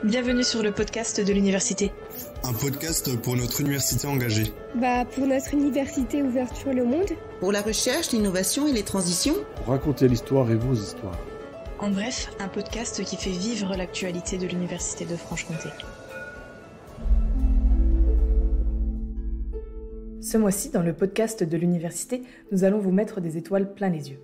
Bienvenue sur le podcast de l'université. Un podcast pour notre université engagée. Pour notre université ouverte sur le monde. Pour la recherche, l'innovation et les transitions. Pour raconter l'histoire et vos histoires. En bref, un podcast qui fait vivre l'actualité de l'université de Franche-Comté. Ce mois-ci, dans le podcast de l'université, nous allons vous mettre des étoiles plein les yeux.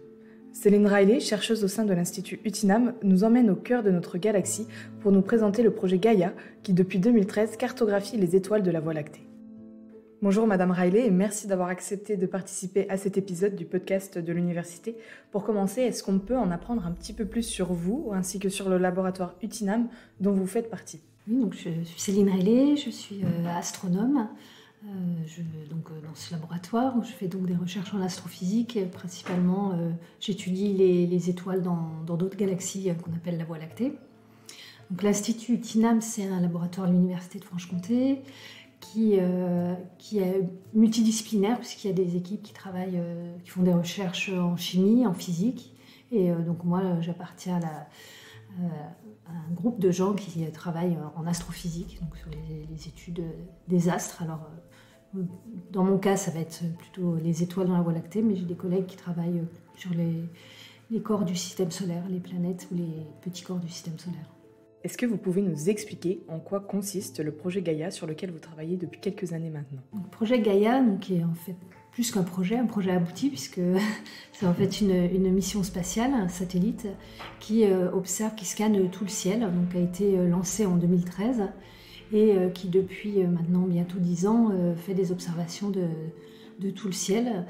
Céline Riley, chercheuse au sein de l'Institut UTINAM, nous emmène au cœur de notre galaxie pour nous présenter le projet Gaïa, qui depuis 2013 cartographie les étoiles de la Voie lactée. Bonjour Madame Riley et merci d'avoir accepté de participer à cet épisode du podcast de l'université. Pour commencer, est-ce qu'on peut en apprendre un petit peu plus sur vous, ainsi que sur le laboratoire UTINAM dont vous faites partie ? Oui, donc je suis Céline Riley, je suis astronome. Dans ce laboratoire où je fais donc des recherches en astrophysique, principalement j'étudie les étoiles dans d'autres galaxies qu'on appelle la Voie lactée. Donc l'Institut UTINAM, c'est un laboratoire de l'Université de Franche-Comté qui est multidisciplinaire puisqu'il y a des équipes qui travaillent, qui font des recherches en chimie, en physique, et donc moi j'appartiens à un groupe de gens qui travaillent en astrophysique, donc sur les études des astres. Alors, dans mon cas, ça va être plutôt les étoiles dans la Voie lactée, mais j'ai des collègues qui travaillent sur les corps du système solaire, les planètes ou les petits corps du système solaire. Est-ce que vous pouvez nous expliquer en quoi consiste le projet Gaïa sur lequel vous travaillez depuis quelques années maintenant ? Le projet Gaïa, qui est en fait plus qu'un projet, un projet abouti, puisque c'est en fait une mission spatiale, un satellite, qui observe, qui scanne tout le ciel, donc a été lancé en 2013, et qui depuis maintenant bientôt 10 ans fait des observations de tout le ciel.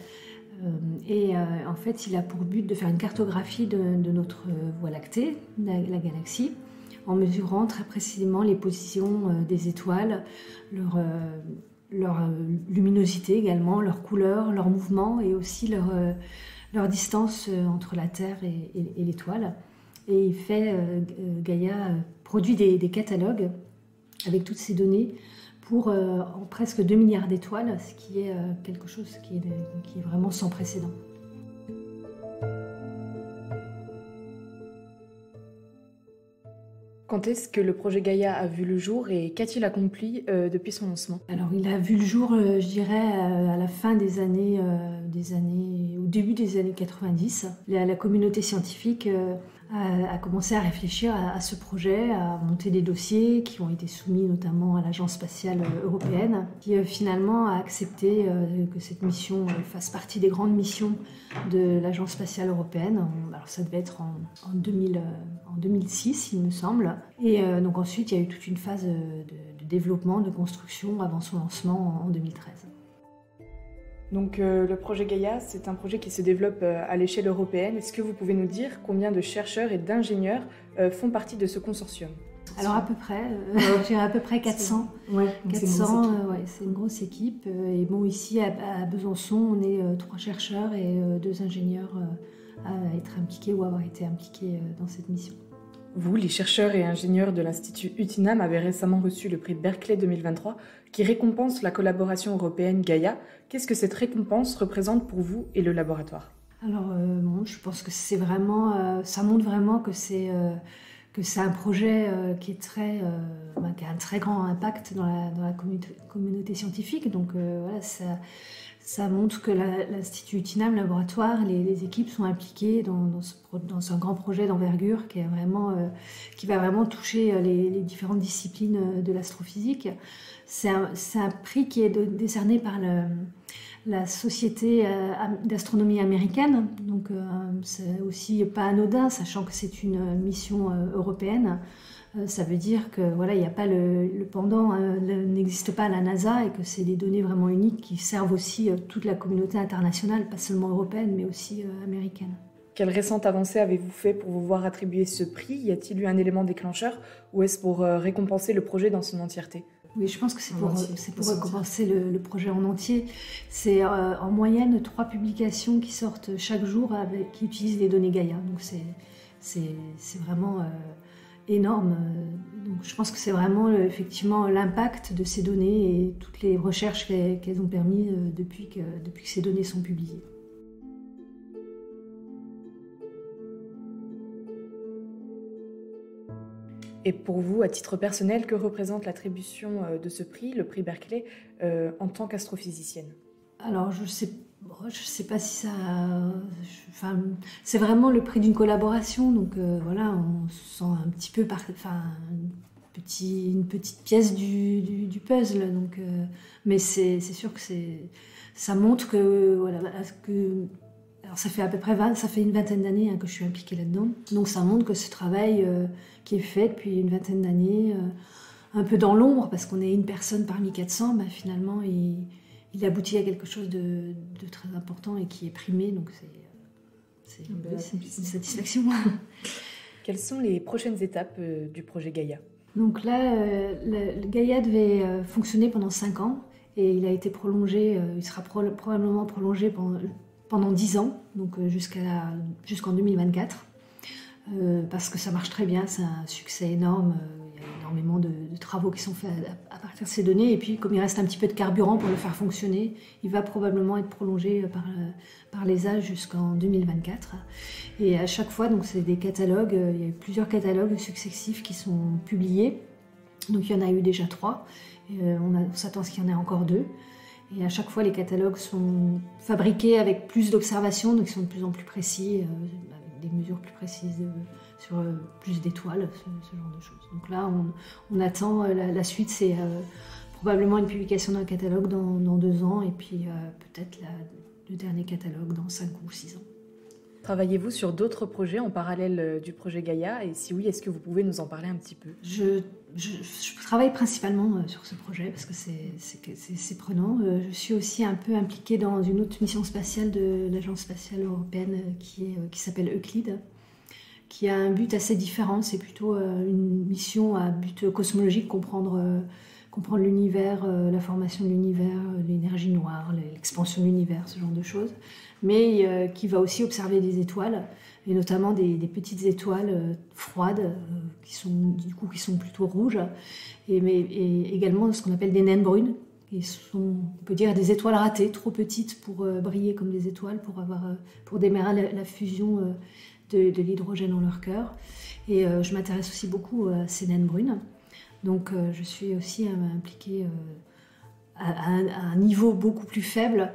En fait, il a pour but de faire une cartographie de notre Voie lactée, la galaxie, en mesurant très précisément les positions des étoiles, leur luminosité également, leur couleur, leur mouvement et aussi leur distance entre la Terre et l'étoile. Et il fait, Gaïa produit des catalogues avec toutes ces données pour en presque 2 milliards d'étoiles, ce qui est quelque chose qui est vraiment sans précédent. Quand est-ce que le projet Gaïa a vu le jour et qu'a-t-il accompli depuis son lancement ? Alors, il a vu le jour, je dirais, à la fin au début des années 90. La communauté scientifique a commencé à réfléchir à ce projet, à monter des dossiers qui ont été soumis notamment à l'Agence spatiale européenne, qui finalement a accepté que cette mission fasse partie des grandes missions de l'Agence spatiale européenne. Alors ça devait être en 2006, il me semble. Et donc ensuite, il y a eu toute une phase de développement, de construction avant son lancement en 2013. Donc le projet Gaïa, c'est un projet qui se développe à l'échelle européenne. Est-ce que vous pouvez nous dire combien de chercheurs et d'ingénieurs font partie de ce consortium ? Alors à peu près, je dirais à peu près 400. Ouais, 400, c'est une grosse équipe. Et bon, ici à Besançon, on est 3 chercheurs et 2 ingénieurs à être impliqués ou avoir été impliqués dans cette mission. Vous, les chercheurs et ingénieurs de l'Institut UTINAM, avez récemment reçu le prix Berkeley 2023 qui récompense la collaboration européenne Gaïa. Qu'est-ce que cette récompense représente pour vous et le laboratoire ? Alors, je pense que c'est vraiment, ça montre vraiment que c'est un projet qui a un très grand impact dans la communauté scientifique. Donc voilà, ça montre que l'Institut UTINAM, le laboratoire, les équipes sont impliquées dans un grand projet d'envergure qui va vraiment toucher les différentes disciplines de l'astrophysique. C'est un prix qui est décerné par la Société d'astronomie américaine, donc c'est aussi pas anodin, sachant que c'est une mission européenne. Ça veut dire que voilà, il n'y a pas le pendant, n'existe pas à la NASA et que c'est des données vraiment uniques qui servent aussi toute la communauté internationale, pas seulement européenne, mais aussi américaine. Quelle récente avancée avez-vous fait pour vous voir attribuer ce prix ? Y a-t-il eu un élément déclencheur ou est-ce pour récompenser le projet dans son entièreté ? Oui, je pense que c'est pour récompenser le projet en entier. C'est en moyenne 3 publications qui sortent chaque jour qui utilisent les données Gaïa. Donc c'est vraiment énorme. Donc je pense que c'est vraiment effectivement l'impact de ces données et toutes les recherches qu'elles ont permis depuis que ces données sont publiées. Et pour vous, à titre personnel, que représente l'attribution de ce prix, le prix Berkeley, en tant qu'astrophysicienne ? Alors, je sais pas si ça... c'est vraiment le prix d'une collaboration, donc voilà, on se sent un petit peu... une petite pièce du puzzle, donc, mais c'est sûr que ça montre que... Voilà, alors ça fait une vingtaine d'années que je suis impliquée là-dedans, donc ça montre que ce travail qui est fait depuis une vingtaine d'années, un peu dans l'ombre, parce qu'on est une personne parmi 400, finalement il aboutit à quelque chose de très important et qui est primé, donc c'est une satisfaction. Quelles sont les prochaines étapes du projet Gaïa ? Donc là, le Gaïa devait fonctionner pendant 5 ans et il a été prolongé, il sera probablement prolongé pendant 10 ans, donc jusqu'en 2024, parce que ça marche très bien, c'est un succès énorme. Il y a énormément de travaux qui sont faits à partir de ces données, et puis comme il reste un petit peu de carburant pour le faire fonctionner, il va probablement être prolongé par l'ESA jusqu'en 2024. Et à chaque fois, donc c'est des catalogues, il y a plusieurs catalogues successifs qui sont publiés, donc il y en a eu déjà 3, et on s'attend à ce qu'il y en ait encore 2. Et à chaque fois, les catalogues sont fabriqués avec plus d'observations, donc ils sont de plus en plus précis, avec des mesures plus précises sur plus d'étoiles, ce genre de choses. Donc là, on attend la suite, c'est probablement une publication d'un catalogue dans 2 ans, et puis peut-être le dernier catalogue dans 5 ou 6 ans. Travaillez-vous sur d'autres projets en parallèle du projet Gaïa, et si oui, est-ce que vous pouvez nous en parler un petit peu ? Je travaille principalement sur ce projet parce que c'est prenant. Je suis aussi un peu impliquée dans une autre mission spatiale de l'Agence spatiale européenne qui s'appelle Euclide, qui a un but assez différent. C'est plutôt une mission à but cosmologique, comprendre l'univers, la formation de l'univers, l'énergie noire, l'expansion de l'univers, ce genre de choses, mais qui va aussi observer des étoiles, et notamment des petites étoiles froides qui sont plutôt rouges, mais également ce qu'on appelle des naines brunes, qui sont, on peut dire, des étoiles ratées, trop petites pour briller comme des étoiles, pour démarrer la fusion de l'hydrogène dans leur cœur. Et je m'intéresse aussi beaucoup à ces naines brunes. Donc je suis aussi impliquée à un niveau beaucoup plus faible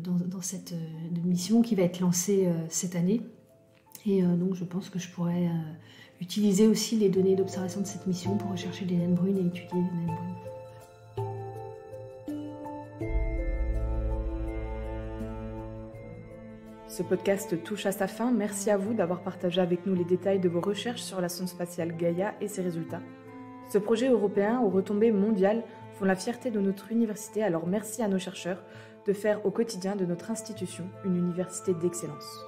dans cette mission qui va être lancée cette année. Et donc je pense que je pourrais utiliser aussi les données d'observation de cette mission pour rechercher des naines brunes et étudier les naines brunes. Ce podcast touche à sa fin. Merci à vous d'avoir partagé avec nous les détails de vos recherches sur la sonde spatiale Gaïa et ses résultats. Ce projet européen aux retombées mondiales font la fierté de notre université, alors merci à nos chercheurs de faire au quotidien de notre institution une université d'excellence.